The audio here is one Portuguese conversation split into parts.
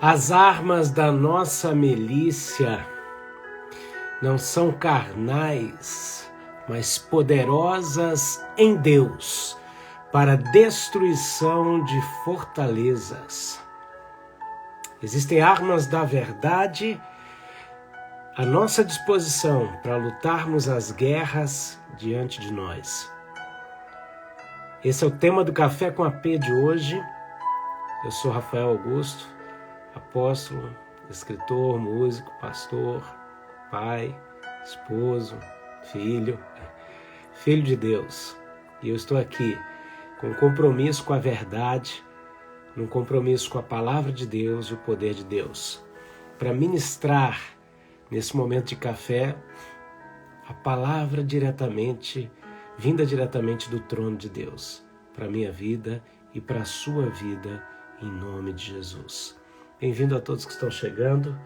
As armas da nossa milícia não são carnais, mas poderosas em Deus, para destruição de fortalezas. Existem armas da verdade à nossa disposição para lutarmos as guerras diante de nós. Esse é o tema do Café com AP de hoje. Eu sou Rafael Augusto, apóstolo, escritor, músico, pastor, pai, esposo, filho de Deus. E eu estou aqui com um compromisso com a verdade, num compromisso com a palavra de Deus e o poder de Deus, para ministrar nesse momento de café a palavra vinda diretamente do trono de Deus, para a minha vida e para a sua vida, em nome de Jesus. Bem-vindo a todos que estão chegando.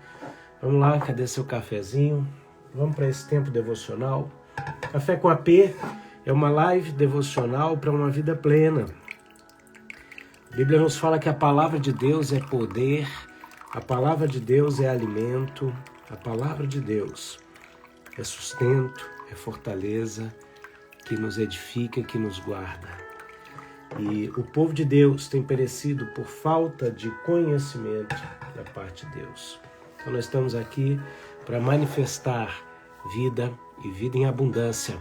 Vamos lá, cadê seu cafezinho? Vamos para esse tempo devocional. Café com AP é uma live devocional para uma vida plena. A Bíblia nos fala que a palavra de Deus é poder, a palavra de Deus é alimento, a palavra de Deus é sustento, é fortaleza, que nos edifica, que nos guarda. E o povo de Deus tem perecido por falta de conhecimento da parte de Deus. Então nós estamos aqui para manifestar vida e vida em abundância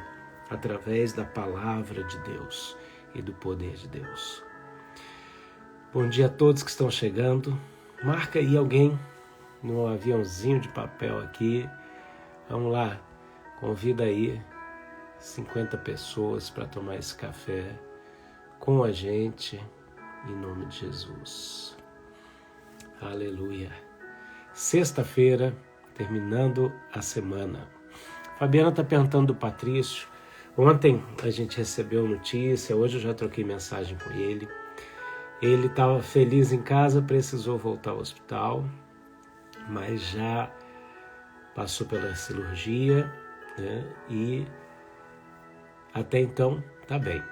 através da palavra de Deus e do poder de Deus. Bom dia a todos que estão chegando. Marca aí alguém no aviãozinho de papel aqui. Vamos lá, convida aí 50 pessoas para tomar esse café com a gente, em nome de Jesus. Aleluia. Sexta-feira, terminando a semana. Fabiana está perguntando do Patrício. Ontem a gente recebeu notícia, hoje eu já troquei mensagem com ele. Ele estava feliz em casa, precisou voltar ao hospital, mas já passou pela cirurgia, né? E até então tá bem.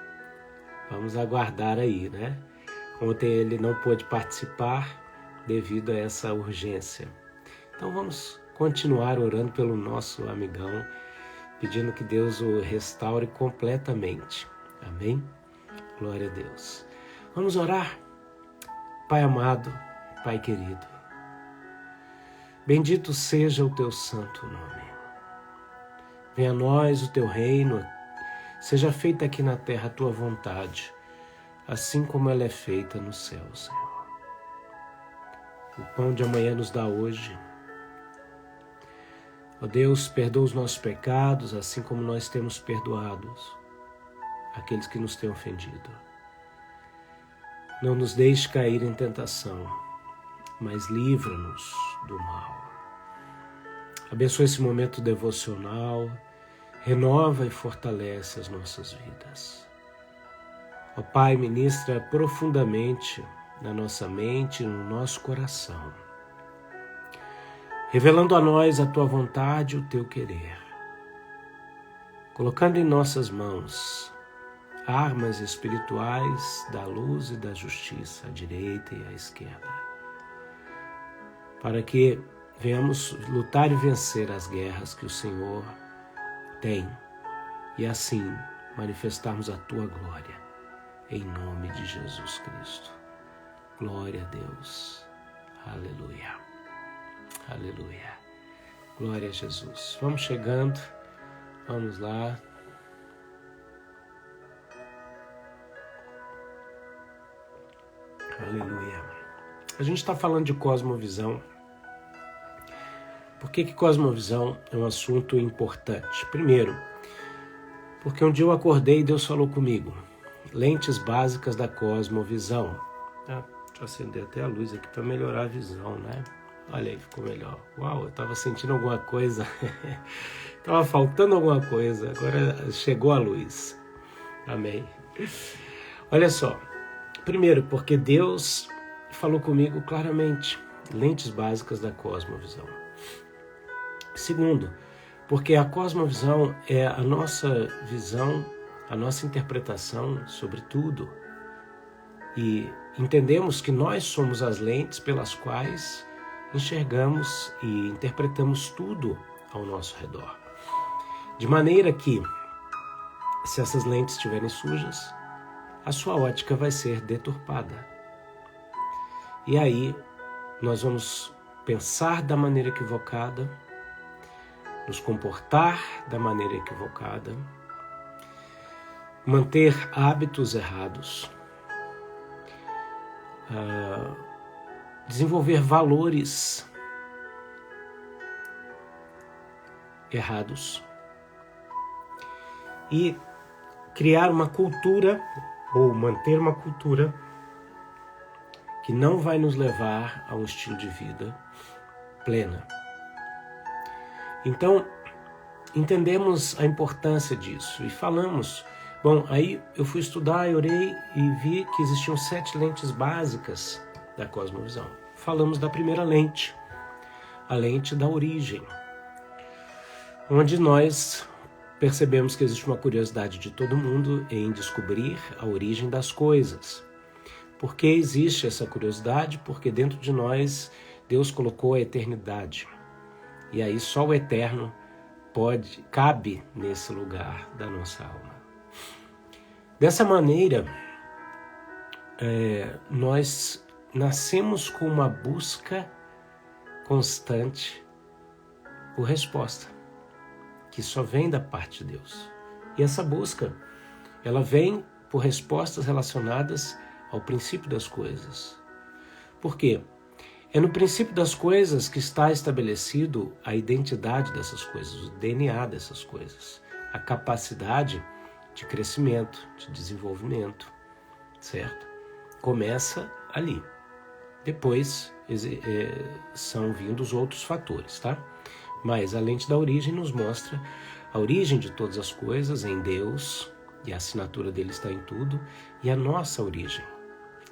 Vamos aguardar aí, né? Ontem ele não pôde participar devido a essa urgência. Então vamos continuar orando pelo nosso amigão, pedindo que Deus o restaure completamente. Amém? Glória a Deus. Vamos orar? Pai amado, Pai querido, bendito seja o teu santo nome. Venha a nós o teu reino, seja feita aqui na terra a tua vontade, assim como ela é feita no céu, Senhor. O pão de amanhã nos dá hoje. Ó Deus, perdoa os nossos pecados, assim como nós temos perdoados aqueles que nos têm ofendido. Não nos deixe cair em tentação, mas livra-nos do mal. Abençoa esse momento devocional, renova e fortalece as nossas vidas. Ó Pai, ministra profundamente na nossa mente e no nosso coração, revelando a nós a Tua vontade e o Teu querer, colocando em nossas mãos armas espirituais da luz e da justiça, à direita e à esquerda, para que venhamos lutar e vencer as guerras que o Senhor tem e assim manifestarmos a Tua glória, em nome de Jesus Cristo. Glória a Deus. Aleluia. Aleluia. Glória a Jesus. Vamos chegando. Vamos lá. Aleluia. A gente está falando de cosmovisão. Por que cosmovisão é um assunto importante? Primeiro, porque um dia eu acordei e Deus falou comigo. Lentes básicas da cosmovisão. Deixa eu acender até a luz aqui para melhorar a visão, né? Olha aí, ficou melhor. Uau, eu estava sentindo alguma coisa. Estava faltando alguma coisa. Agora chegou a luz. Amém. Olha só. Primeiro, porque Deus falou comigo claramente. Lentes básicas da cosmovisão. Segundo, porque a cosmovisão é a nossa visão, a nossa interpretação sobre tudo. E entendemos que nós somos as lentes pelas quais enxergamos e interpretamos tudo ao nosso redor. De maneira que, se essas lentes estiverem sujas, a sua ótica vai ser deturpada. E aí nós vamos pensar da maneira equivocada, nos comportar da maneira equivocada, manter hábitos errados, desenvolver valores errados e criar uma cultura ou manter uma cultura que não vai nos levar a um estilo de vida plena. Então, entendemos a importância disso e falamos. Bom, aí eu fui estudar, eu orei e vi que existiam 7 lentes básicas da cosmovisão. Falamos da primeira lente, a lente da origem, onde nós percebemos que existe uma curiosidade de todo mundo em descobrir a origem das coisas. Por que existe essa curiosidade? Porque dentro de nós Deus colocou a eternidade. E aí só o eterno cabe nesse lugar da nossa alma. Dessa maneira, nós nascemos com uma busca constante por resposta, que só vem da parte de Deus. E essa busca, ela vem por respostas relacionadas ao princípio das coisas. Por quê? É no princípio das coisas que está estabelecido a identidade dessas coisas, o DNA dessas coisas, a capacidade de crescimento, de desenvolvimento, certo? Começa ali. Depois são vindos outros fatores, tá? Mas a lente da origem nos mostra a origem de todas as coisas em Deus, e a assinatura dele está em tudo, e a nossa origem.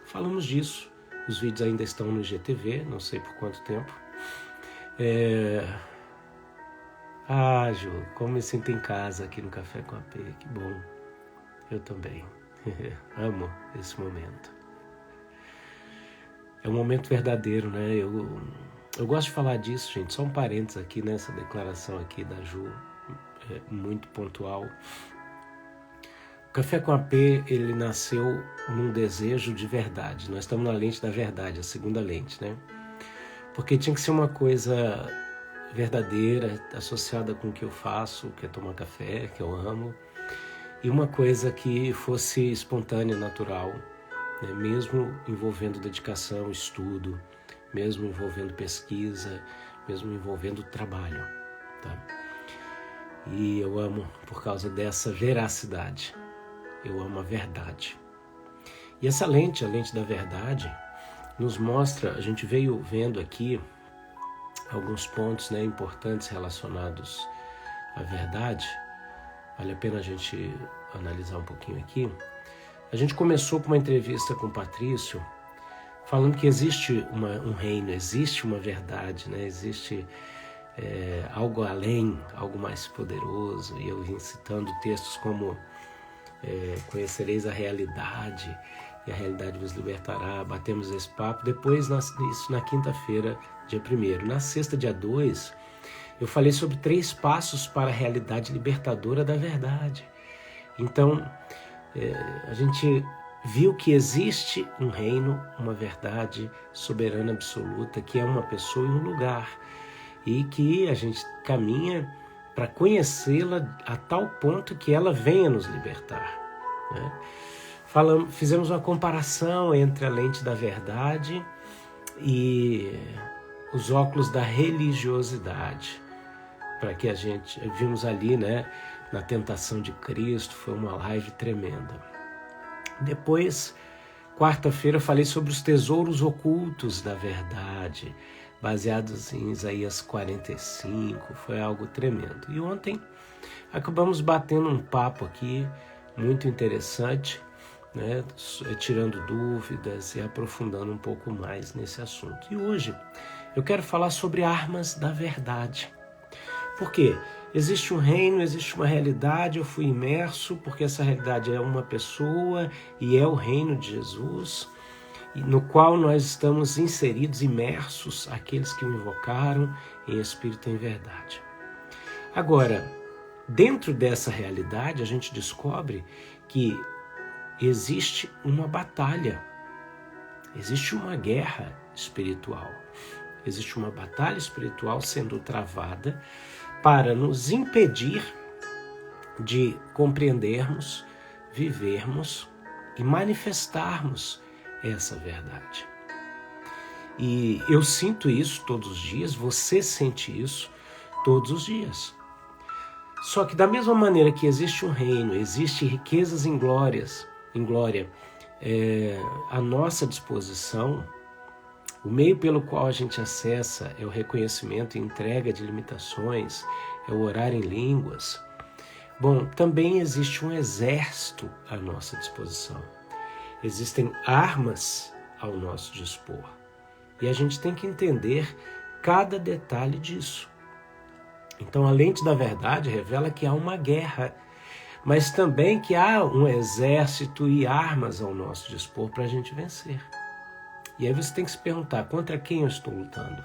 Falamos disso. Os vídeos ainda estão no IGTV, não sei por quanto tempo. Ju, como me sinto em casa aqui no Café com AP, que bom. Eu também. Amo esse momento. É um momento verdadeiro, né? Eu gosto de falar disso, gente. Só um parênteses aqui nessa declaração aqui da Ju, muito pontual. O Café com AP, ele nasceu num desejo de verdade. Nós estamos na lente da verdade, a segunda lente, né? Porque tinha que ser uma coisa verdadeira, associada com o que eu faço, que é tomar café, que eu amo, e uma coisa que fosse espontânea, natural, né? Mesmo envolvendo dedicação, estudo, mesmo envolvendo pesquisa, mesmo envolvendo trabalho, tá? E eu amo por causa dessa veracidade. Eu amo a verdade. E essa lente, a lente da verdade, nos mostra, a gente veio vendo aqui alguns pontos, né, importantes relacionados à verdade. Vale a pena a gente analisar um pouquinho aqui. A gente começou com uma entrevista com o Patrício, falando que existe um reino, existe uma verdade, né? Existe algo além, algo mais poderoso. E eu vim citando textos como conhecereis a realidade e a realidade vos libertará. Batemos esse papo. Depois, isso na quinta-feira, dia 1º. Na sexta, dia 2, eu falei sobre 3 passos para a realidade libertadora da verdade. Então, a gente viu que existe um reino, uma verdade soberana absoluta, que é uma pessoa e um lugar, e que a gente caminha para conhecê-la a tal ponto que ela venha nos libertar, né? Fizemos uma comparação entre a lente da verdade e os óculos da religiosidade, para que a gente vimos ali, né, na tentação de Cristo. Foi uma live tremenda. Depois, quarta-feira, falei sobre os tesouros ocultos da verdade, baseados em Isaías 45, foi algo tremendo. E ontem acabamos batendo um papo aqui muito interessante, né, tirando dúvidas e aprofundando um pouco mais nesse assunto. E hoje eu quero falar sobre armas da verdade. Por quê? Existe um reino, existe uma realidade, eu fui imerso porque essa realidade é uma pessoa e é o reino de Jesus. no qual nós estamos inseridos, imersos, aqueles que o invocaram em espírito e em verdade. Agora, dentro dessa realidade, a gente descobre que existe uma batalha, existe uma guerra espiritual, existe uma batalha espiritual sendo travada para nos impedir de compreendermos, vivermos e manifestarmos essa verdade. E eu sinto isso todos os dias, você sente isso todos os dias. Só que da mesma maneira que existe um reino, existe riquezas em glória, à nossa disposição, o meio pelo qual a gente acessa é o reconhecimento e entrega de limitações, é o orar em línguas. Bom, também existe um exército à nossa disposição. Existem armas ao nosso dispor. E a gente tem que entender cada detalhe disso. Então, a lente da verdade revela que há uma guerra, mas também que há um exército e armas ao nosso dispor para a gente vencer. E aí você tem que se perguntar, contra quem eu estou lutando?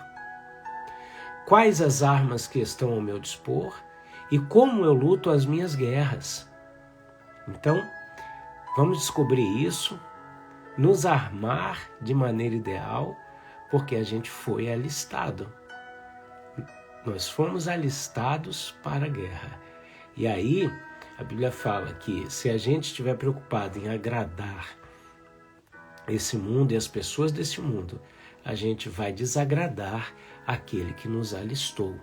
Quais as armas que estão ao meu dispor e como eu luto as minhas guerras? Então, vamos descobrir isso, nos armar de maneira ideal, porque a gente foi alistado. Nós fomos alistados para a guerra. E aí, a Bíblia fala que se a gente estiver preocupado em agradar esse mundo e as pessoas desse mundo, a gente vai desagradar aquele que nos alistou.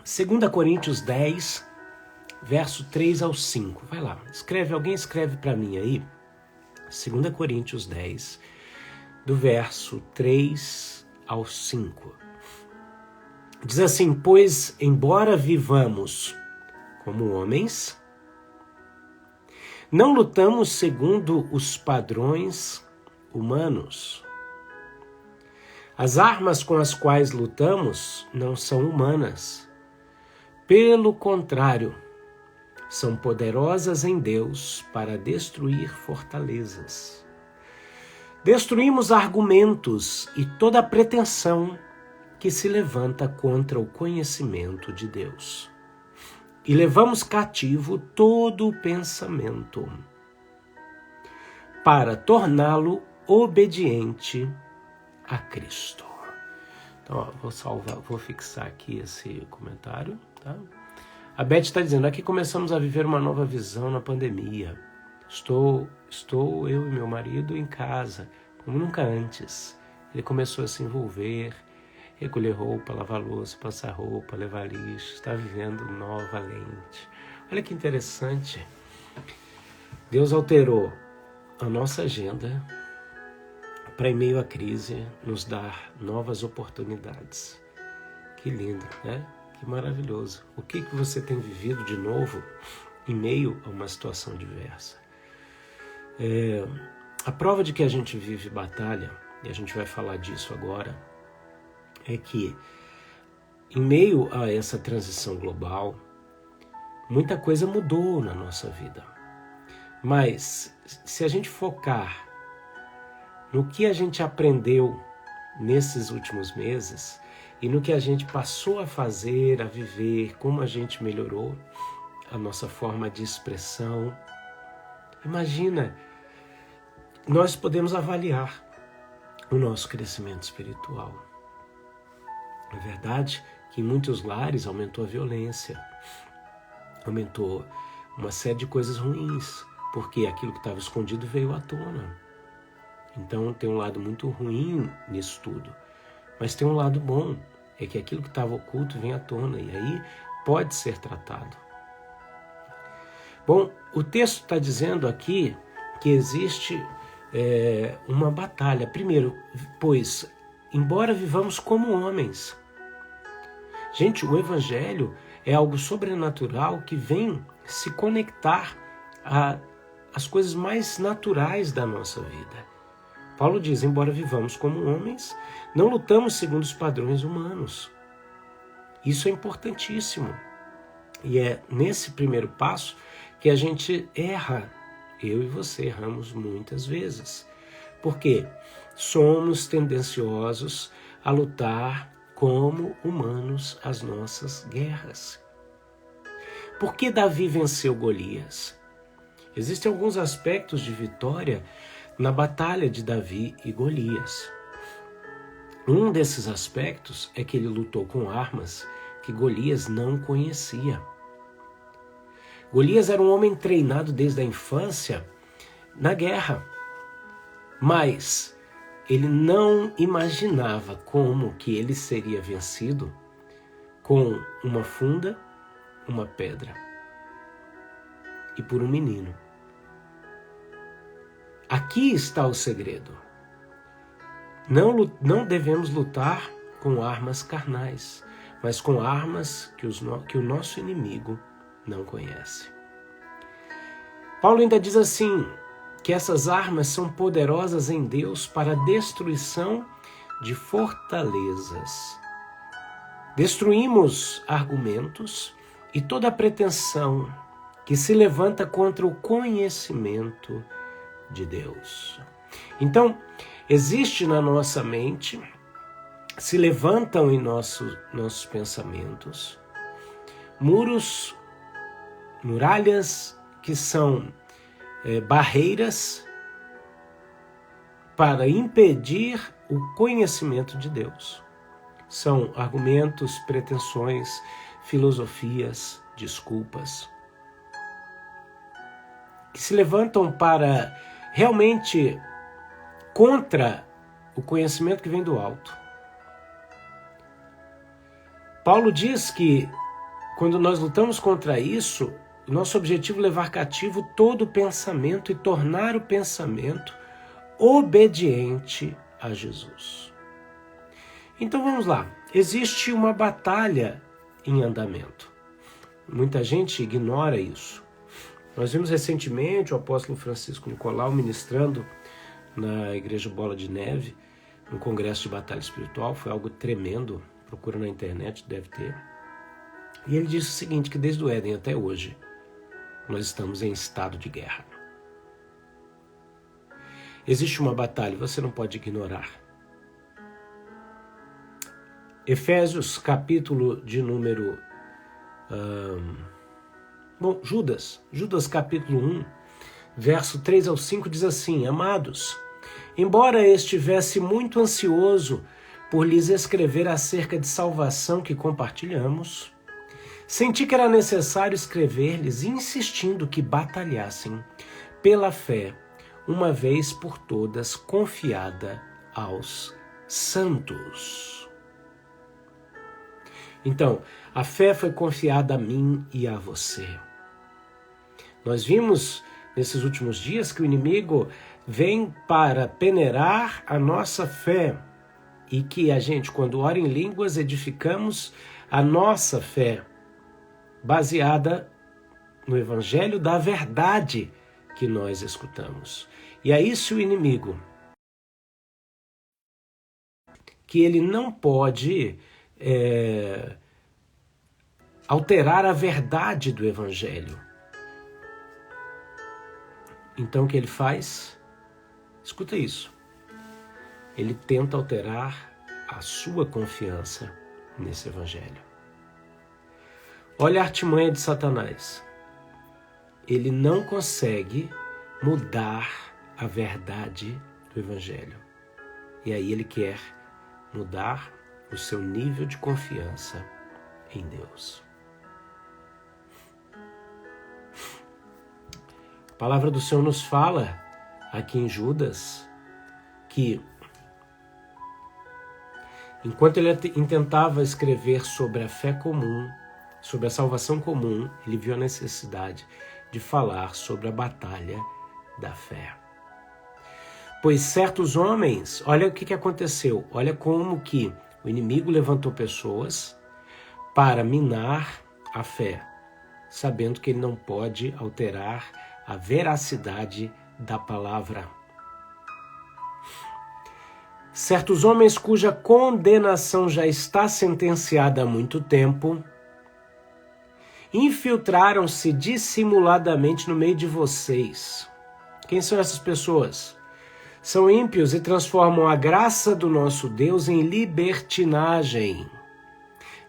Segunda Coríntios 10, verso 3 ao 5. Vai lá, alguém escreve para mim aí. 2 Coríntios 10, do verso 3 ao 5. Diz assim: pois, embora vivamos como homens, não lutamos segundo os padrões humanos. As armas com as quais lutamos não são humanas. Pelo contrário, são poderosas em Deus para destruir fortalezas. Destruímos argumentos e toda pretensão que se levanta contra o conhecimento de Deus. E levamos cativo todo o pensamento para torná-lo obediente a Cristo. Então, vou fixar aqui esse comentário, tá? A Beth está dizendo, aqui começamos a viver uma nova visão na pandemia. Estou eu e meu marido em casa, como nunca antes. Ele começou a se envolver, recolher roupa, lavar louça, passar roupa, levar lixo, está vivendo novamente. Olha que interessante. Deus alterou a nossa agenda para, em meio à crise, nos dar novas oportunidades. Que lindo, né? Que maravilhoso. O que você tem vivido de novo em meio a uma situação diversa? A prova de que a gente vive batalha, e a gente vai falar disso agora, é que em meio a essa transição global, muita coisa mudou na nossa vida. Mas se a gente focar no que a gente aprendeu nesses últimos meses e no que a gente passou a fazer, a viver, como a gente melhorou a nossa forma de expressão, imagina, nós podemos avaliar o nosso crescimento espiritual. É verdade que em muitos lares aumentou a violência, aumentou uma série de coisas ruins, porque aquilo que estava escondido veio à tona. Então tem um lado muito ruim nisso tudo, mas tem um lado bom, é que aquilo que estava oculto vem à tona e aí pode ser tratado. Bom, o texto está dizendo aqui que existe uma batalha. Primeiro, pois, embora vivamos como homens. Gente, o Evangelho é algo sobrenatural que vem se conectar às coisas mais naturais da nossa vida. Paulo diz, embora vivamos como homens, não lutamos segundo os padrões humanos. Isso é importantíssimo. E é nesse primeiro passo que a gente erra Eu e você erramos muitas vezes. Por quê? Somos tendenciosos a lutar como humanos as nossas guerras. Por que Davi venceu Golias? Existem alguns aspectos de vitória na batalha de Davi e Golias. Um desses aspectos é que ele lutou com armas que Golias não conhecia. Golias era um homem treinado desde a infância na guerra, mas ele não imaginava como que ele seria vencido com uma funda, uma pedra e por um menino. Aqui está o segredo. Não devemos lutar com armas carnais, mas com armas que o nosso inimigo não conhece. Paulo ainda diz assim, que essas armas são poderosas em Deus para a destruição de fortalezas. Destruímos argumentos e toda pretensão que se levanta contra o conhecimento de Deus. Então, existe na nossa mente, se levantam em nossos pensamentos, muralhas que são barreiras para impedir o conhecimento de Deus. São argumentos, pretensões, filosofias, desculpas, que se levantam para realmente contra o conhecimento que vem do alto. Paulo diz que quando nós lutamos contra isso, nosso objetivo é levar cativo todo o pensamento e tornar o pensamento obediente a Jesus. Então vamos lá. Existe uma batalha em andamento. Muita gente ignora isso. Nós vimos recentemente o apóstolo Francisco Nicolau ministrando na Igreja Bola de Neve, no Congresso de Batalha Espiritual. Foi algo tremendo. Procura na internet, deve ter. E ele disse o seguinte, que desde o Éden até hoje, nós estamos em estado de guerra. Existe uma batalha, você não pode ignorar. Efésios, capítulo de número... Judas capítulo 1, verso 3 ao 5 diz assim, Amados, embora estivesse muito ansioso por lhes escrever acerca de salvação que compartilhamos, senti que era necessário escrever-lhes insistindo que batalhassem pela fé, uma vez por todas confiada aos santos. Então, a fé foi confiada a mim e a você. Nós vimos nesses últimos dias que o inimigo vem para peneirar a nossa fé e que a gente, quando ora em línguas, edificamos a nossa fé, baseada no evangelho da verdade que nós escutamos. E aí se o inimigo, que ele não pode alterar a verdade do evangelho. Então o que ele faz? Escuta isso. Ele tenta alterar a sua confiança nesse evangelho. Olha a artimanha de Satanás. Ele não consegue mudar a verdade do evangelho. E aí ele quer mudar o seu nível de confiança em Deus. A palavra do Senhor nos fala aqui em Judas que enquanto ele intentava escrever sobre a fé comum, sobre a salvação comum, ele viu a necessidade de falar sobre a batalha da fé. Pois certos homens, olha o que aconteceu, olha como que o inimigo levantou pessoas para minar a fé, sabendo que ele não pode alterar a veracidade da palavra. Certos homens cuja condenação já está sentenciada há muito tempo, infiltraram-se dissimuladamente no meio de vocês. Quem são essas pessoas? São ímpios e transformam a graça do nosso Deus em libertinagem.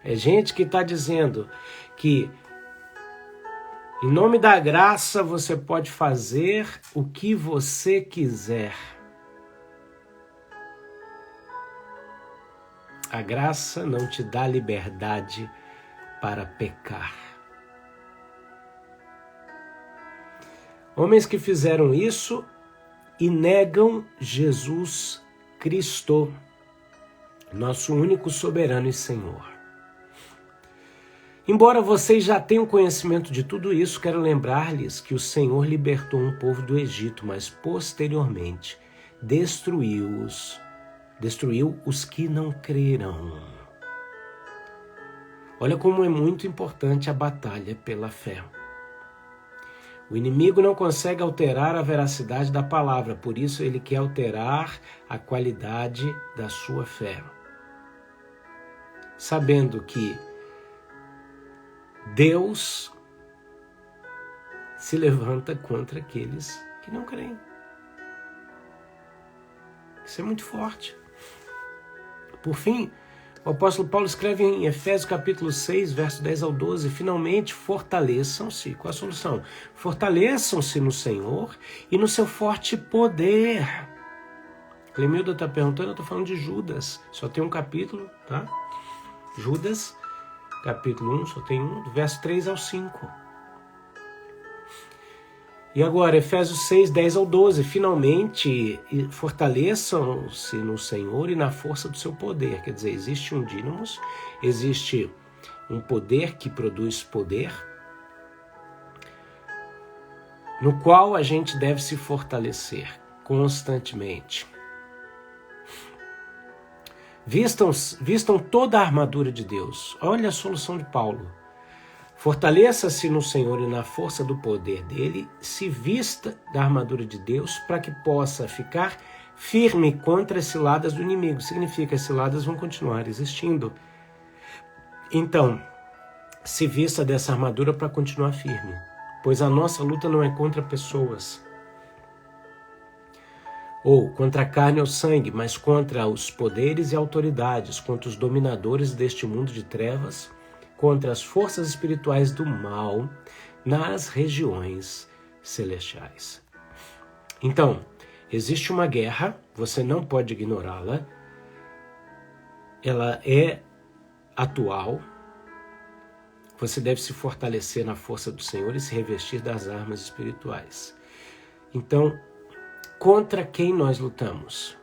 É gente que está dizendo que em nome da graça você pode fazer o que você quiser. A graça não te dá liberdade para pecar. Homens que fizeram isso e negam Jesus Cristo, nosso único soberano e Senhor. Embora vocês já tenham conhecimento de tudo isso, quero lembrar-lhes que o Senhor libertou um povo do Egito, mas posteriormente destruiu os que não creram. Olha como é muito importante a batalha pela fé. O inimigo não consegue alterar a veracidade da palavra, por isso ele quer alterar a qualidade da sua fé. Sabendo que Deus se levanta contra aqueles que não creem. Isso é muito forte. Por fim, o apóstolo Paulo escreve em Efésios capítulo 6, verso 10 ao 12, finalmente fortaleçam-se. Qual a solução? Fortaleçam-se no Senhor e no seu forte poder. Clemilda está perguntando, eu estou falando de Judas. Só tem um capítulo, tá? Judas, capítulo 1, só tem um, do verso 3 ao 5. E agora, Efésios 6, 10 ao 12, finalmente fortaleçam-se no Senhor e na força do seu poder. Quer dizer, existe um dínamos, existe um poder que produz poder, no qual a gente deve se fortalecer constantemente. Vistam toda a armadura de Deus. Olha a solução de Paulo. Fortaleça-se no Senhor e na força do poder dele, se vista da armadura de Deus para que possa ficar firme contra as ciladas do inimigo. Significa que as ciladas vão continuar existindo. Então, se vista dessa armadura para continuar firme, pois a nossa luta não é contra pessoas ou contra a carne ou sangue, mas contra os poderes e autoridades, contra os dominadores deste mundo de trevas, contra as forças espirituais do mal nas regiões celestiais. Então, existe uma guerra, você não pode ignorá-la, ela é atual, você deve se fortalecer na força do Senhor e se revestir das armas espirituais. Então, contra quem nós lutamos?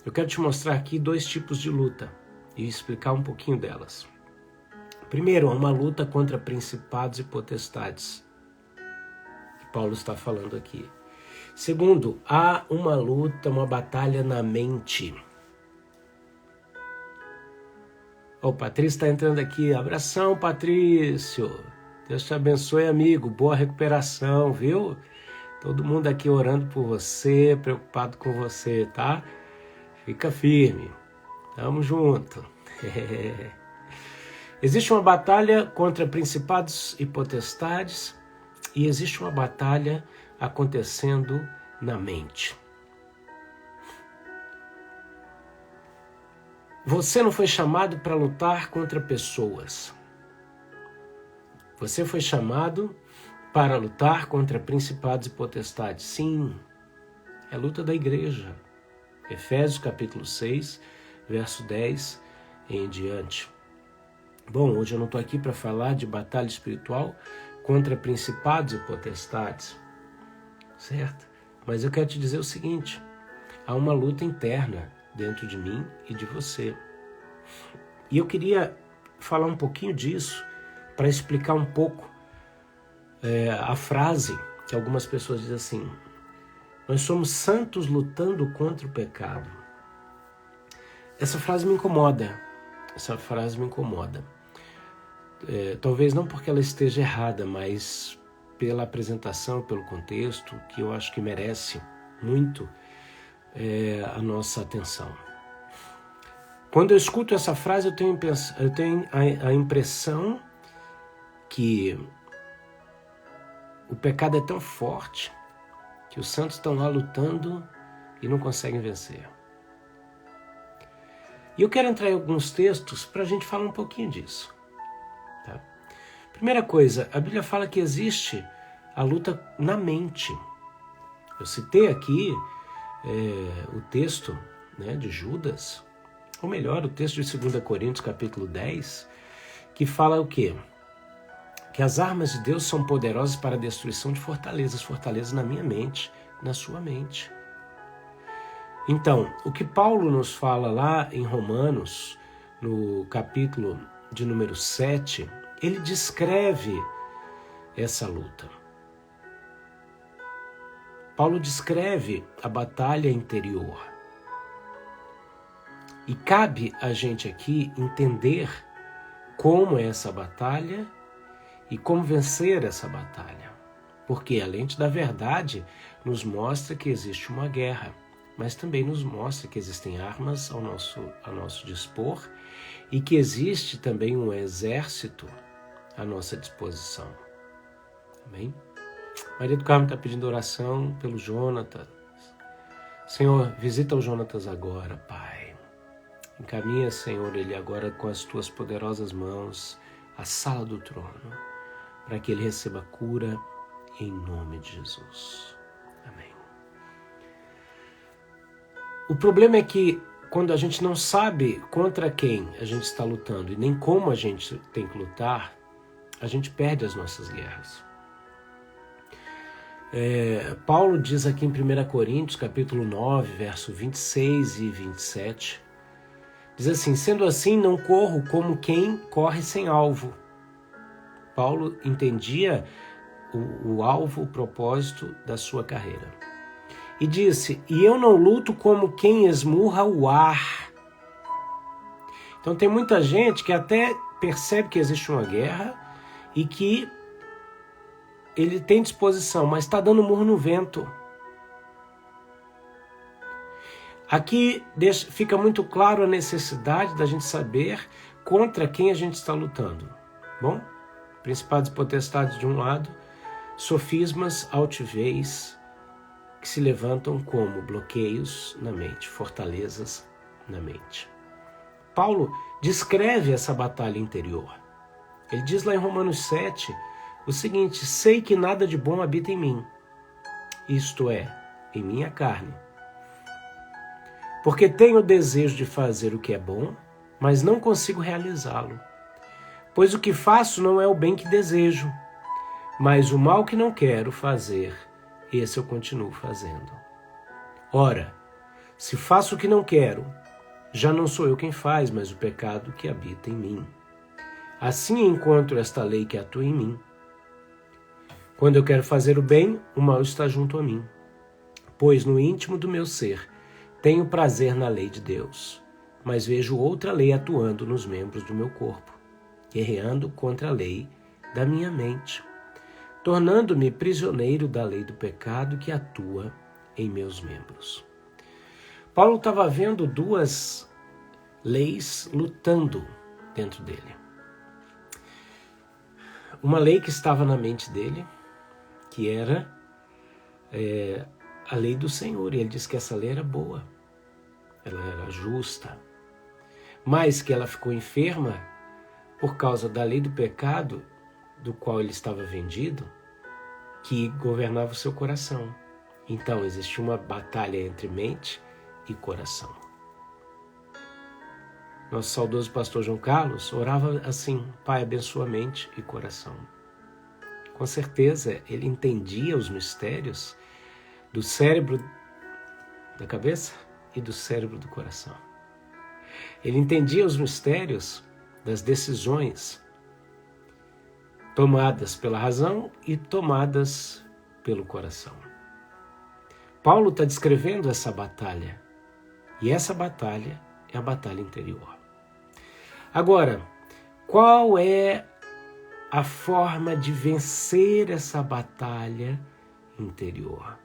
Eu quero te mostrar aqui 2 tipos de luta e explicar um pouquinho delas. Primeiro, há uma luta contra principados e potestades, que Paulo está falando aqui. Segundo, há uma luta, uma batalha na mente. O Patrício está entrando aqui. Abração, Patrício. Deus te abençoe, amigo. Boa recuperação, viu? Todo mundo aqui orando por você, preocupado com você, tá? Fica firme. Tamo junto. Existe uma batalha contra principados e potestades e existe uma batalha acontecendo na mente. Você não foi chamado para lutar contra pessoas. Você foi chamado para lutar contra principados e potestades. Sim, é a luta da igreja. Efésios capítulo 6, verso 10 em diante. Bom, hoje eu não estou aqui para falar de batalha espiritual contra principados e potestades, certo? Mas eu quero te dizer o seguinte, há uma luta interna dentro de mim e de você. E eu queria falar um pouquinho disso para explicar um pouco a frase que algumas pessoas dizem assim, nós somos santos lutando contra o pecado. Essa frase me incomoda. Talvez não porque ela esteja errada, mas pela apresentação, pelo contexto, que eu acho que merece muito a nossa atenção. Quando eu escuto essa frase, eu tenho a impressão que o pecado é tão forte que os santos estão lá lutando e não conseguem vencer. E eu quero entrar em alguns textos para a gente falar um pouquinho disso. Tá? Primeira coisa, a Bíblia fala que existe a luta na mente. Eu citei aqui o texto, né, de Judas, ou melhor, o texto de 2 Coríntios capítulo 10, que fala o quê? Que as armas de Deus são poderosas para a destruição de fortalezas na minha mente, na sua mente. Então, o que Paulo nos fala lá em Romanos, no capítulo de número 7, ele descreve essa luta. Paulo descreve a batalha interior. E cabe a gente aqui entender como é essa batalha e como vencer essa batalha. Porque a lente da verdade nos mostra que existe uma guerra, mas também nos mostra que existem armas ao nosso dispor e que existe também um exército à nossa disposição. Amém? Maria do Carmo está pedindo oração pelo Jonatas. Senhor, visita o Jonatas agora, Pai. Encaminha, Senhor, ele agora com as tuas poderosas mãos à sala do trono, para que ele receba cura em nome de Jesus. Amém. O problema é que quando a gente não sabe contra quem a gente está lutando e nem como a gente tem que lutar, a gente perde as nossas guerras. Paulo diz aqui em 1 Coríntios, capítulo 9, verso 26 e 27, diz assim: sendo assim, não corro como quem corre sem alvo. Paulo entendia o alvo, o propósito da sua carreira. E disse: e eu não luto como quem esmurra o ar. Então tem muita gente que até percebe que existe uma guerra e que ele tem disposição, mas está dando murro no vento. Aqui fica muito claro a necessidade da gente saber contra quem a gente está lutando. Bom, principados e potestades de um lado, sofismas, altivez, que se levantam como bloqueios na mente, fortalezas na mente. Paulo descreve essa batalha interior. Ele diz lá em Romanos 7 o seguinte: sei que nada de bom habita em mim, isto é, em minha carne. Porque tenho o desejo de fazer o que é bom, mas não consigo realizá-lo. Pois o que faço não é o bem que desejo, mas o mal que não quero fazer, esse eu continuo fazendo. Ora, se faço o que não quero, já não sou eu quem faz, mas o pecado que habita em mim. Assim encontro esta lei que atua em mim. Quando eu quero fazer o bem, o mal está junto a mim. Pois no íntimo do meu ser tenho prazer na lei de Deus, mas vejo outra lei atuando nos membros do meu corpo, guerreando contra a lei da minha mente, tornando-me prisioneiro da lei do pecado que atua em meus membros. Paulo estava vendo duas leis lutando dentro dele. Uma lei que estava na mente dele, que era a lei do Senhor. E ele disse que essa lei era boa, ela era justa, mas que ela ficou enferma por causa da lei do pecado, do qual ele estava vendido, que governava o seu coração. Então existia uma batalha entre mente e coração. Nosso saudoso pastor João Carlos orava assim: Pai, abençoa mente e coração. Com certeza ele entendia os mistérios do cérebro da cabeça e do cérebro do coração. Ele entendia os mistérios das decisões tomadas pela razão e tomadas pelo coração. Paulo está descrevendo essa batalha, e essa batalha é a batalha interior. Agora, qual é a forma de vencer essa batalha interior?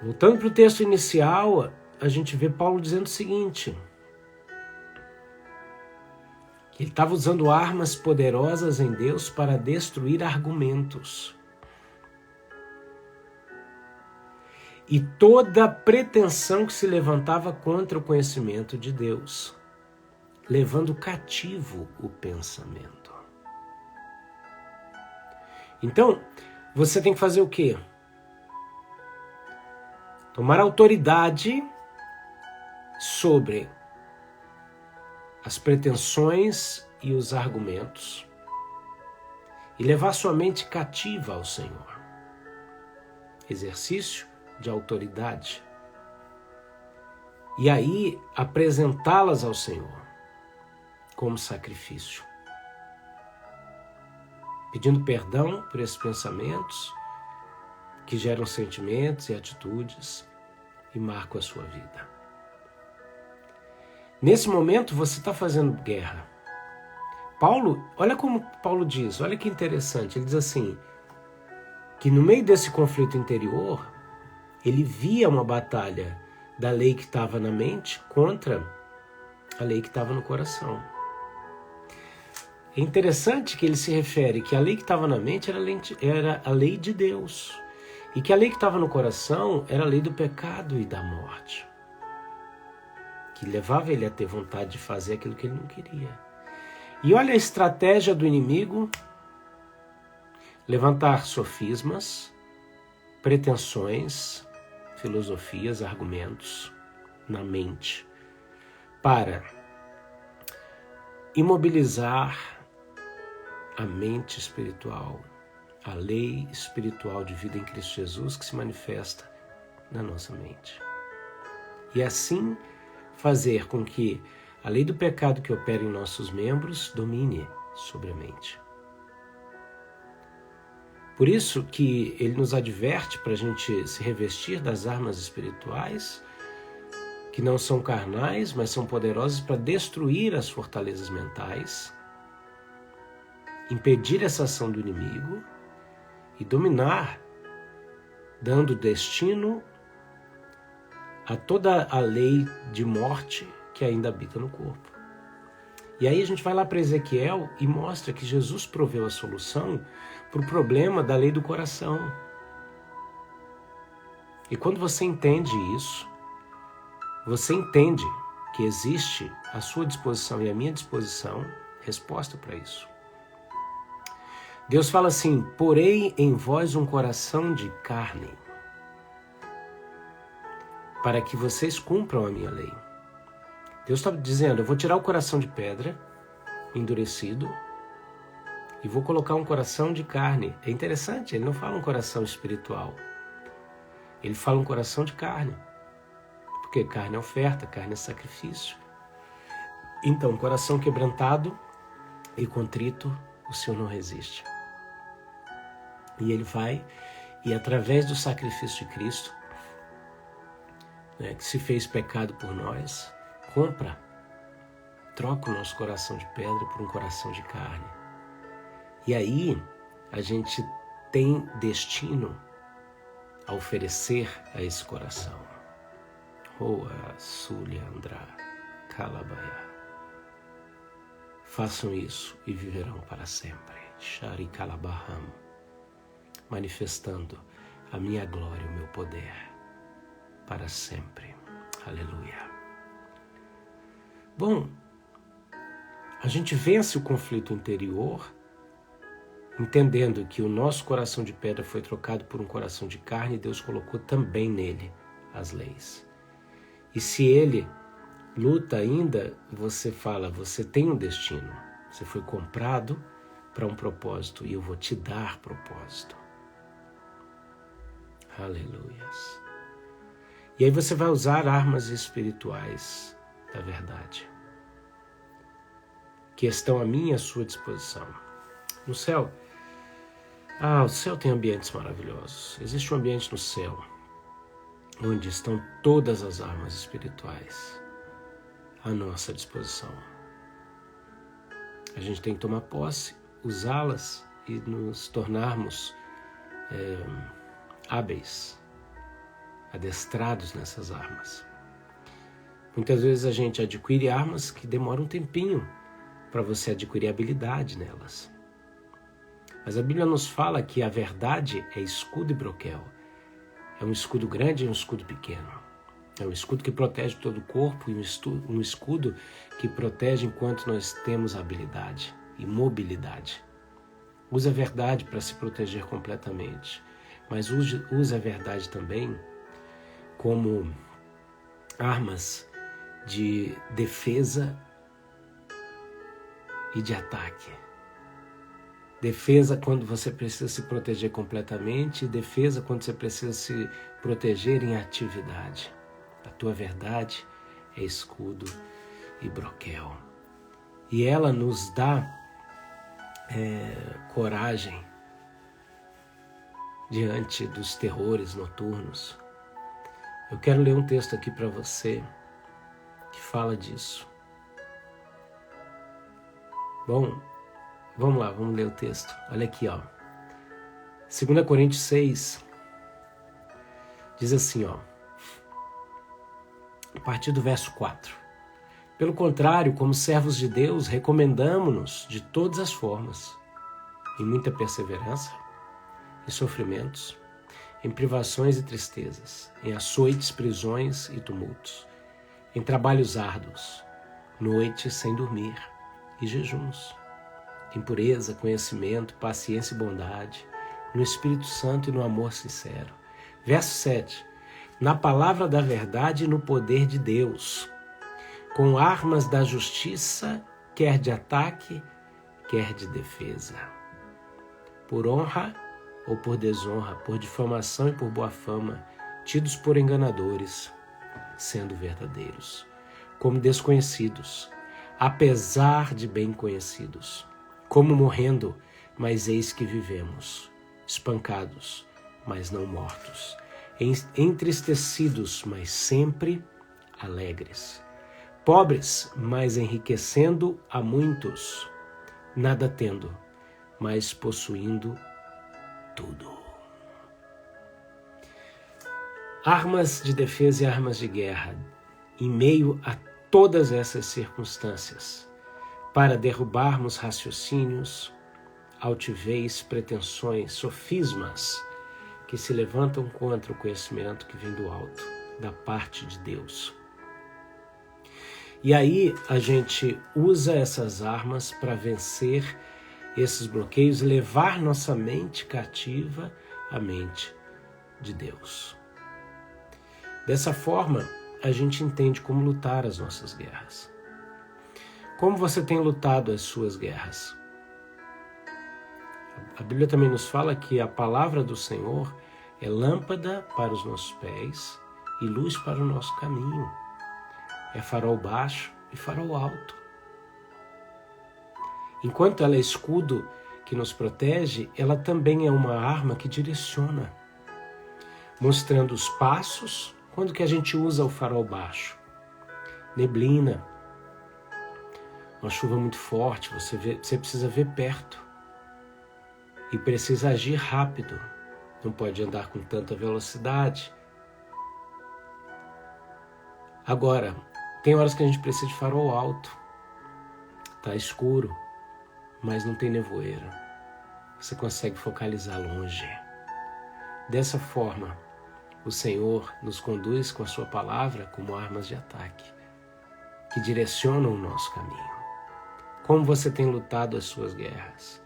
Voltando para o texto inicial, a gente vê Paulo dizendo o seguinte: que ele estava usando armas poderosas em Deus para destruir argumentos. e toda pretensão que se levantava contra o conhecimento de Deus, levando cativo o pensamento. Então, você tem que fazer o quê? Tomar autoridade sobre as pretensões e os argumentos e levar sua mente cativa ao Senhor. Exercício de autoridade. E aí apresentá-las ao Senhor como sacrifício, pedindo perdão por esses pensamentos que geram sentimentos e atitudes e marcam a sua vida. Nesse momento você está fazendo guerra. Paulo, olha como Paulo diz, olha que interessante, ele diz assim, que no meio desse conflito interior, ele via uma batalha da lei que estava na mente contra a lei que estava no coração. É interessante que ele se refere que a lei que estava na mente era a lei de Deus, e que a lei que estava no coração era a lei do pecado e da morte, que levava ele a ter vontade de fazer aquilo que ele não queria. E olha a estratégia do inimigo: levantar sofismas, pretensões, filosofias, argumentos na mente para imobilizar a mente espiritual, a lei espiritual de vida em Cristo Jesus que se manifesta na nossa mente. E assim fazer com que a lei do pecado que opera em nossos membros domine sobre a mente. Por isso que ele nos adverte para a gente se revestir das armas espirituais, que não são carnais, mas são poderosas para destruir as fortalezas mentais, impedir essa ação do inimigo e dominar, dando destino a toda a lei de morte que ainda habita no corpo. E aí a gente vai lá para Ezequiel e mostra que Jesus proveu a solução para o problema da lei do coração. E quando você entende isso, você entende que existe à sua disposição e à minha disposição resposta para isso. Deus fala assim: porei em vós um coração de carne, para que vocês cumpram a minha lei. Deus está dizendo: eu vou tirar o coração de pedra, endurecido, e vou colocar um coração de carne. É interessante, ele não fala um coração espiritual. Ele fala um coração de carne. Porque carne é oferta, carne é sacrifício. Então, coração quebrantado e contrito, o Senhor não resiste. E ele vai, e através do sacrifício de Cristo, que se fez pecado por nós, troca o nosso coração de pedra por um coração de carne. E aí a gente tem destino a oferecer a esse coração. Roa Sulya Andra Kalabaya. Façam isso e viverão para sempre. Shari Kalabaham. Manifestando a minha glória e o meu poder para sempre. Aleluia. Bom, a gente vence o conflito interior entendendo que o nosso coração de pedra foi trocado por um coração de carne e Deus colocou também nele as leis. E se ele luta ainda, você fala, você tem um destino, você foi comprado para um propósito e eu vou te dar propósito. Aleluias. E aí você vai usar armas espirituais da verdade, que estão à minha e à sua disposição. No céu, o céu tem ambientes maravilhosos. Existe um ambiente no céu, onde estão todas as armas espirituais à nossa disposição. A gente tem que tomar posse, usá-las e nos tornarmos hábeis, adestrados nessas armas. Muitas vezes a gente adquire armas que demoram um tempinho para você adquirir habilidade nelas. Mas a Bíblia nos fala que a verdade é escudo e broquel. É um escudo grande e um escudo pequeno. É um escudo que protege todo o corpo e um escudo que protege enquanto nós temos habilidade e mobilidade. Use a verdade para se proteger completamente, mas use a verdade também como armas de defesa e de ataque. Defesa quando você precisa se proteger completamente e defesa quando você precisa se proteger em atividade. A tua verdade é escudo e broquel. E ela nos dá coragem diante dos terrores noturnos. Eu quero ler um texto aqui para você que fala disso. Bom, vamos lá, vamos ler o texto. Olha aqui, ó. 2 Coríntios 6 diz assim, ó, a partir do verso 4. Pelo contrário, como servos de Deus, recomendamo-nos de todas as formas, em muita perseverança, em sofrimentos, em privações e tristezas, em açoites, prisões e tumultos, em trabalhos árduos, noites sem dormir e jejuns, em pureza, conhecimento, paciência e bondade, no Espírito Santo e no amor sincero. Verso 7. Na palavra da verdade e no poder de Deus, com armas da justiça, quer de ataque, quer de defesa. Por honra ou por desonra, por difamação e por boa fama, tidos por enganadores, sendo verdadeiros, como desconhecidos, apesar de bem conhecidos, como morrendo, mas eis que vivemos, espancados, mas não mortos, entristecidos, mas sempre alegres, pobres, mas enriquecendo a muitos, nada tendo, mas possuindo tudo. Armas de defesa e armas de guerra, em meio a todas essas circunstâncias, para derrubarmos raciocínios, altivez, pretensões, sofismas que se levantam contra o conhecimento que vem do alto, da parte de Deus. E aí a gente usa essas armas para vencer esses bloqueios e levar nossa mente cativa à mente de Deus. Dessa forma, a gente entende como lutar as nossas guerras. Como você tem lutado as suas guerras? A Bíblia também nos fala que a palavra do Senhor é lâmpada para os nossos pés e luz para o nosso caminho. É farol baixo e farol alto. Enquanto ela é escudo que nos protege, ela também é uma arma que direciona, mostrando os passos quando que a gente usa o farol baixo. Neblina, uma chuva muito forte, você precisa ver perto e precisa agir rápido, não pode andar com tanta velocidade. Agora, tem horas que a gente precisa de farol alto, tá escuro, mas não tem nevoeiro, você consegue focalizar longe. Dessa forma, o Senhor nos conduz com a sua palavra como armas de ataque, que direcionam o nosso caminho. Como você tem lutado as suas guerras?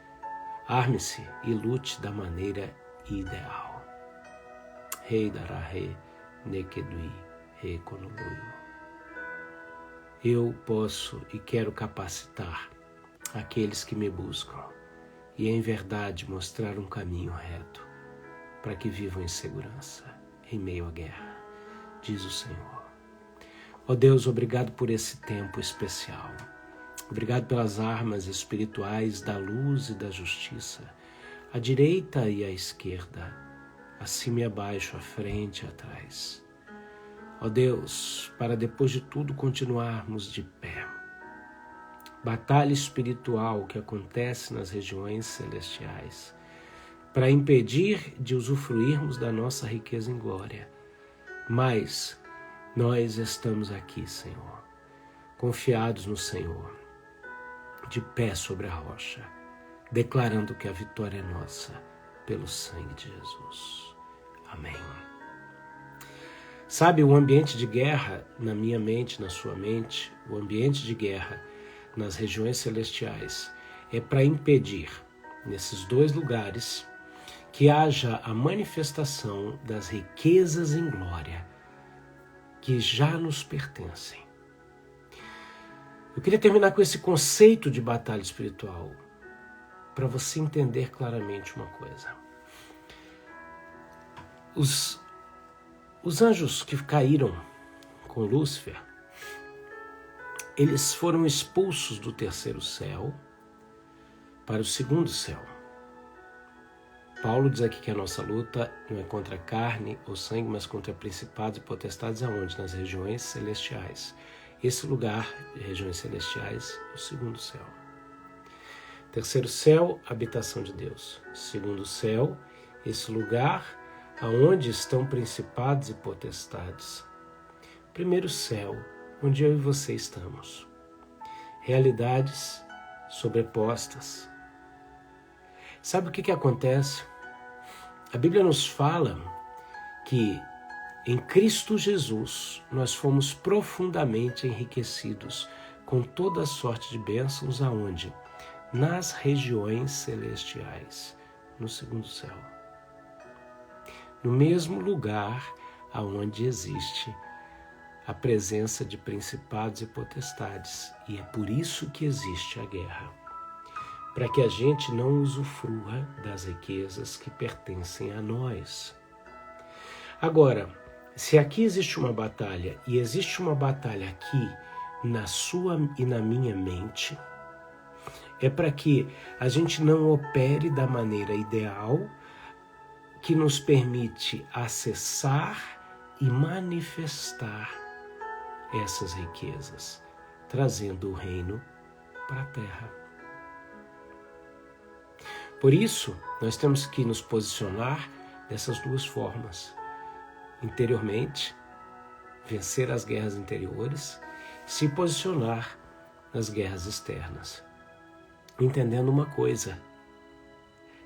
Arme-se e lute da maneira ideal. Rei Darahe Nekedui Rekonobuyo. Eu posso e quero capacitar aqueles que me buscam e em verdade mostrar um caminho reto para que vivam em segurança em meio à guerra, diz o Senhor. Ó Deus, obrigado por esse tempo especial. Obrigado pelas armas espirituais da luz e da justiça, à direita e à esquerda, acima e abaixo, à frente e atrás. Ó Deus, para depois de tudo continuarmos de pé. Batalha espiritual que acontece nas regiões celestiais, para impedir de usufruirmos da nossa riqueza em glória. Mas nós estamos aqui, Senhor, confiados no Senhor, de pé sobre a rocha, declarando que a vitória é nossa pelo sangue de Jesus. Amém Sabe, o ambiente de guerra na minha mente, na sua mente, o ambiente de guerra nas regiões celestiais é para impedir, nesses dois lugares, que haja a manifestação das riquezas em glória que já nos pertencem. Eu queria terminar com esse conceito de batalha espiritual, para você entender claramente uma coisa. Os anjos que caíram com Lúcifer, eles foram expulsos do terceiro céu para o segundo céu. Paulo diz aqui que a nossa luta não é contra carne ou sangue, mas contra principados e potestades, aonde? Nas regiões celestiais. Esse lugar, regiões celestiais, é o segundo céu. Terceiro céu, habitação de Deus. Segundo céu, esse lugar aonde estão principados e potestades. Primeiro céu, onde eu e você estamos. Realidades sobrepostas. Sabe o que acontece? A Bíblia nos fala que em Cristo Jesus nós fomos profundamente enriquecidos com toda sorte de bênçãos aonde? Nas regiões celestiais, no segundo céu. No mesmo lugar aonde existe a presença de principados e potestades. E é por isso que existe a guerra. Para que a gente não usufrua das riquezas que pertencem a nós. Agora, se aqui existe uma batalha, e existe uma batalha aqui na sua e na minha mente, é para que a gente não opere da maneira ideal, que nos permite acessar e manifestar essas riquezas, trazendo o reino para a terra. Por isso, nós temos que nos posicionar dessas duas formas. Interiormente, vencer as guerras interiores, se posicionar nas guerras externas. Entendendo uma coisa,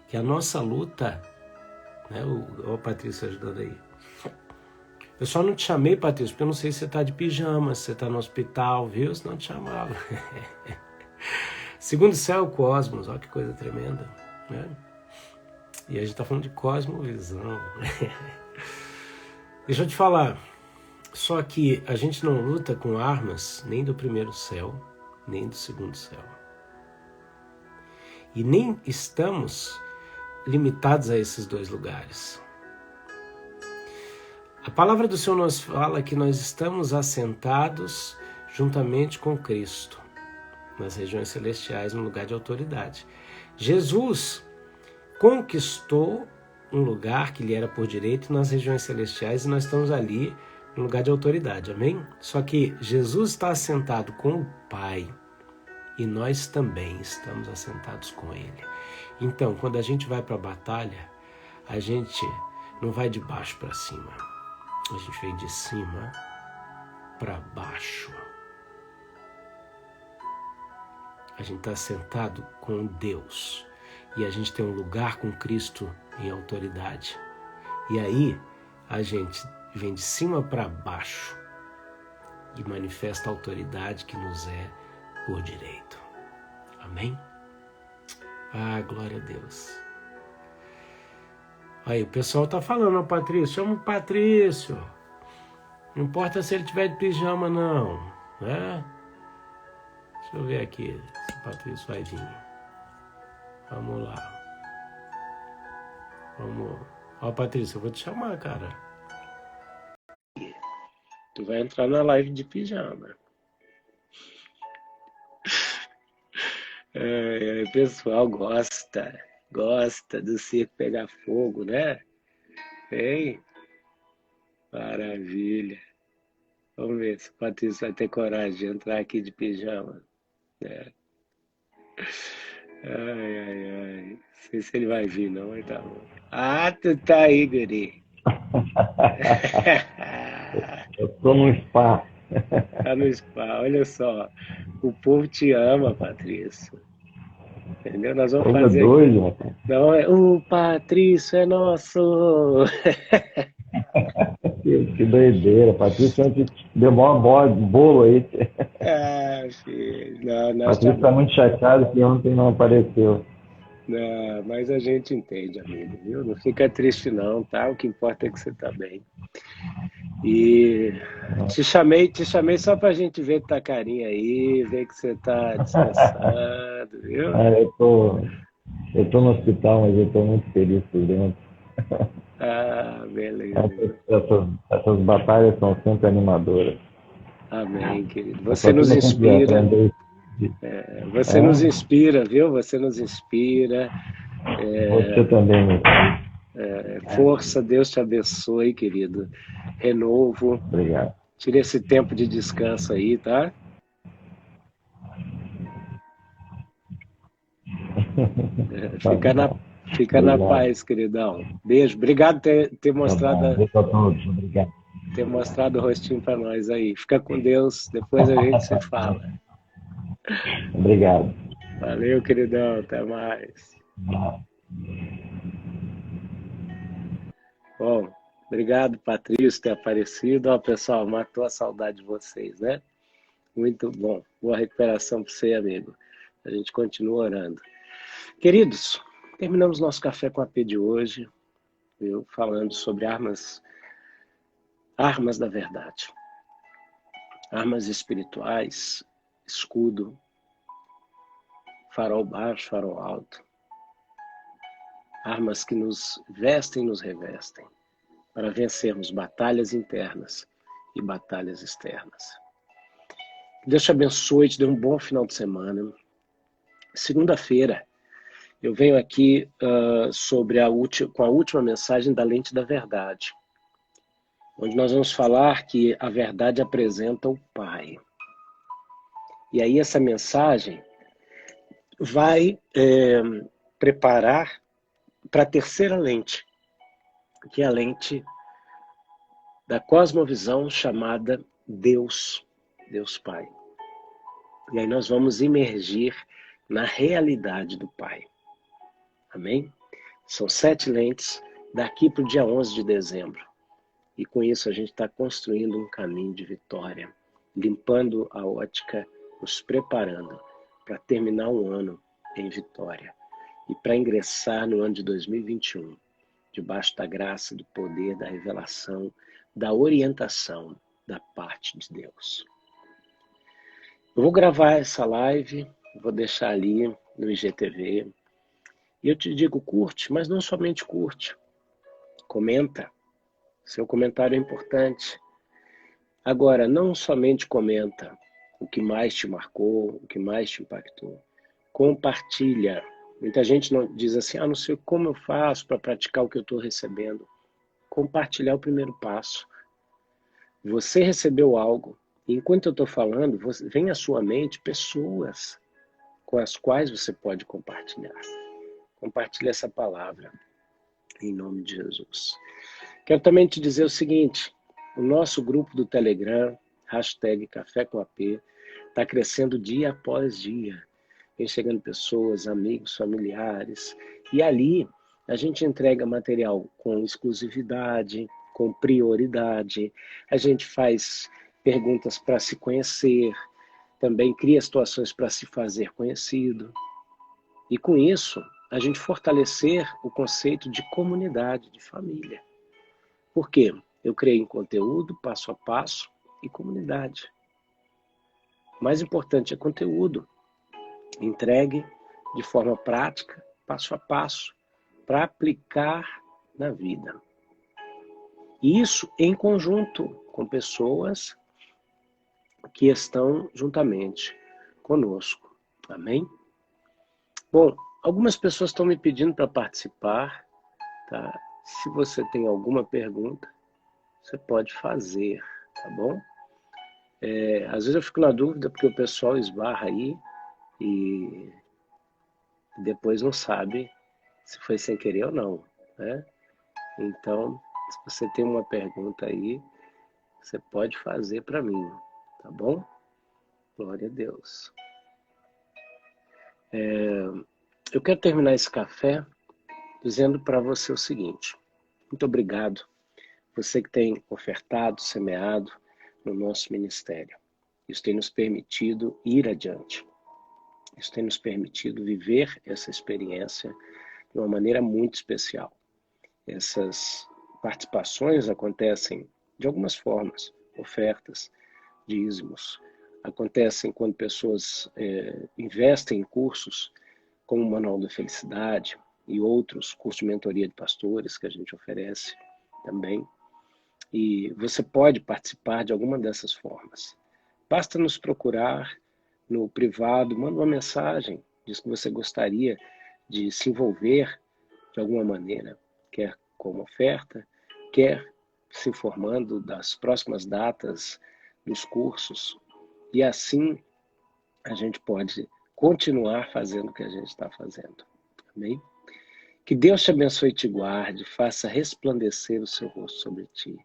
que a nossa luta, né, o Patrício ajudando aí. Eu só não te chamei, Patrício, porque eu não sei se você está de pijama, se você está no hospital, viu? Se não te chamava. Segundo céu, o cosmos, olha que coisa tremenda. Né? E a gente está falando de cosmovisão. Deixa eu te falar, só que a gente não luta com armas nem do primeiro céu, nem do segundo céu. E nem estamos limitados a esses dois lugares. A palavra do Senhor nos fala que nós estamos assentados juntamente com Cristo, nas regiões celestiais, no lugar de autoridade. Jesus conquistou um lugar que lhe era por direito nas regiões celestiais e nós estamos ali no lugar de autoridade, amém? Só que Jesus está assentado com o Pai e nós também estamos assentados com Ele. Então, quando a gente vai para a batalha, a gente não vai de baixo para cima, a gente vem de cima para baixo. A gente está sentado com Deus e a gente tem um lugar com Cristo em autoridade. E aí a gente vem de cima para baixo e manifesta a autoridade que nos é por direito. Amém? Ah, glória a Deus. Aí o pessoal tá falando, ó, Patrício, chama o Patrício. Não importa se ele tiver de pijama não, né? Deixa eu ver aqui se o Patrício vai vir. Vamos lá. Vamos. Ó, Patrícia, eu vou te chamar, cara. Tu vai entrar na live de pijama. O pessoal gosta do circo pegar fogo, né? Hein? Maravilha. Vamos ver se o Patrício vai ter coragem de entrar aqui de pijama. Né? Ai. Não sei se ele vai vir, não, mas tá bom. Ah, tu tá aí, guri. Eu tô no spa. Tá no spa, olha só. O povo te ama, Patrício. Entendeu? Nós vamos fazer. Doido, rapaz. Não, o Patrício é nosso. Que doideira. Patrícia ontem deu maior bolo aí. Filho, não, nós Patrícia está estamos... muito chateada que ontem não apareceu. Não, mas a gente entende, amigo, viu? Não fica triste não, tá? O que importa é que você tá bem. E te chamei só pra gente ver tua carinha aí, ver que você tá descansando, viu? Ah, eu tô no hospital, mas eu tô muito feliz por dentro. Ah, beleza. Essas batalhas são sempre animadoras. Amém, querido. A Você nos Patrícia tem que inspira, aprender. você nos É, inspira, viu? Você nos inspira. você também, meu filho. Força, Deus te abençoe, querido. Renovo. Obrigado. Tire esse tempo de descanso aí, tá? Tá Fica na, bom. fica na Obrigado. paz, queridão. Beijo. Obrigado por ter Tá mostrado, bom. Beijo a todos. Obrigado. ter mostrado o rostinho para nós aí. Fica com Deus. Depois a gente se fala. Obrigado. Valeu, queridão. Até mais. Bom, obrigado, Patrício, por ter aparecido. Ó, pessoal, matou a saudade de vocês, né? Muito bom. Boa recuperação para você, amigo. A gente continua orando. Queridos, terminamos nosso café com a P de hoje, viu? Falando sobre armas da verdade. Armas espirituais, escudo, farol baixo, farol alto. Armas que nos vestem e nos revestem para vencermos batalhas internas e batalhas externas. Deus te abençoe, te dê um bom final de semana. Segunda-feira eu venho aqui com a última mensagem da Lente da Verdade, onde nós vamos falar que a verdade apresenta o Pai. E aí essa mensagem vai preparar para a terceira lente, que é a lente da cosmovisão chamada Deus, Deus Pai. E aí nós vamos imergir na realidade do Pai. Amém? São 7 lentes daqui para o dia 11 de dezembro. E com isso a gente está construindo um caminho de vitória, limpando a ótica, nos preparando para terminar o ano em vitória e para ingressar no ano de 2021, debaixo da graça, do poder, da revelação, da orientação da parte de Deus. Eu vou gravar essa live, vou deixar ali no IGTV. E eu te digo, curte, mas não somente curte. Comenta. Seu comentário é importante. Agora, não somente comenta o que mais te marcou, o que mais te impactou. Compartilha. Muita gente não diz assim, não sei como eu faço para praticar o que eu estou recebendo. Compartilhar é o primeiro passo. Você recebeu algo. E enquanto eu estou falando, vem à sua mente pessoas com as quais você pode compartilhar. Compartilhe essa palavra, em nome de Jesus. Quero também te dizer o seguinte, o nosso grupo do Telegram, #Café com AP, está crescendo dia após dia. Vem chegando pessoas, amigos, familiares, e ali a gente entrega material com exclusividade, com prioridade, a gente faz perguntas para se conhecer, também cria situações para se fazer conhecido. E com isso, a gente fortalecer o conceito de comunidade, de família. Por quê? Eu criei um conteúdo, passo a passo, e comunidade. O mais importante é conteúdo. Entregue de forma prática, passo a passo, para aplicar na vida. E isso em conjunto com pessoas que estão juntamente conosco. Amém? Bom, algumas pessoas estão me pedindo para participar, tá? Se você tem alguma pergunta, você pode fazer, tá bom? Às vezes eu fico na dúvida porque o pessoal esbarra aí e depois não sabe se foi sem querer ou não, né? Então, se você tem uma pergunta aí, você pode fazer para mim, tá bom? Glória a Deus. Eu quero terminar esse café dizendo para você o seguinte: muito obrigado. você que tem ofertado, semeado no nosso ministério. Isso tem nos permitido ir adiante. Isso tem nos permitido viver essa experiência de uma maneira muito especial. Essas participações acontecem de algumas formas, ofertas, dízimos, acontecem quando pessoas investem em cursos como o Manual da Felicidade e outros cursos de mentoria de pastores que a gente oferece também. E você pode participar de alguma dessas formas. Basta nos procurar no privado, manda uma mensagem, diz que você gostaria de se envolver de alguma maneira, quer como oferta, quer se informando das próximas datas dos cursos. E assim a gente pode continuar fazendo o que a gente está fazendo. Amém? Que Deus te abençoe e te guarde, faça resplandecer o seu rosto sobre ti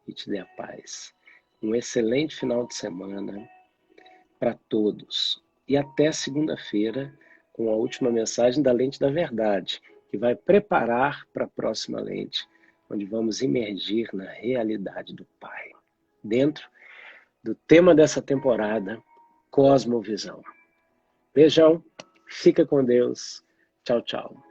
e te dê a paz. Um excelente final de semana para todos. E até segunda-feira com a última mensagem da Lente da Verdade, que vai preparar para a próxima lente, onde vamos imergir na realidade do Pai, dentro do tema dessa temporada, Cosmovisão. Beijão, fica com Deus. Tchau, tchau.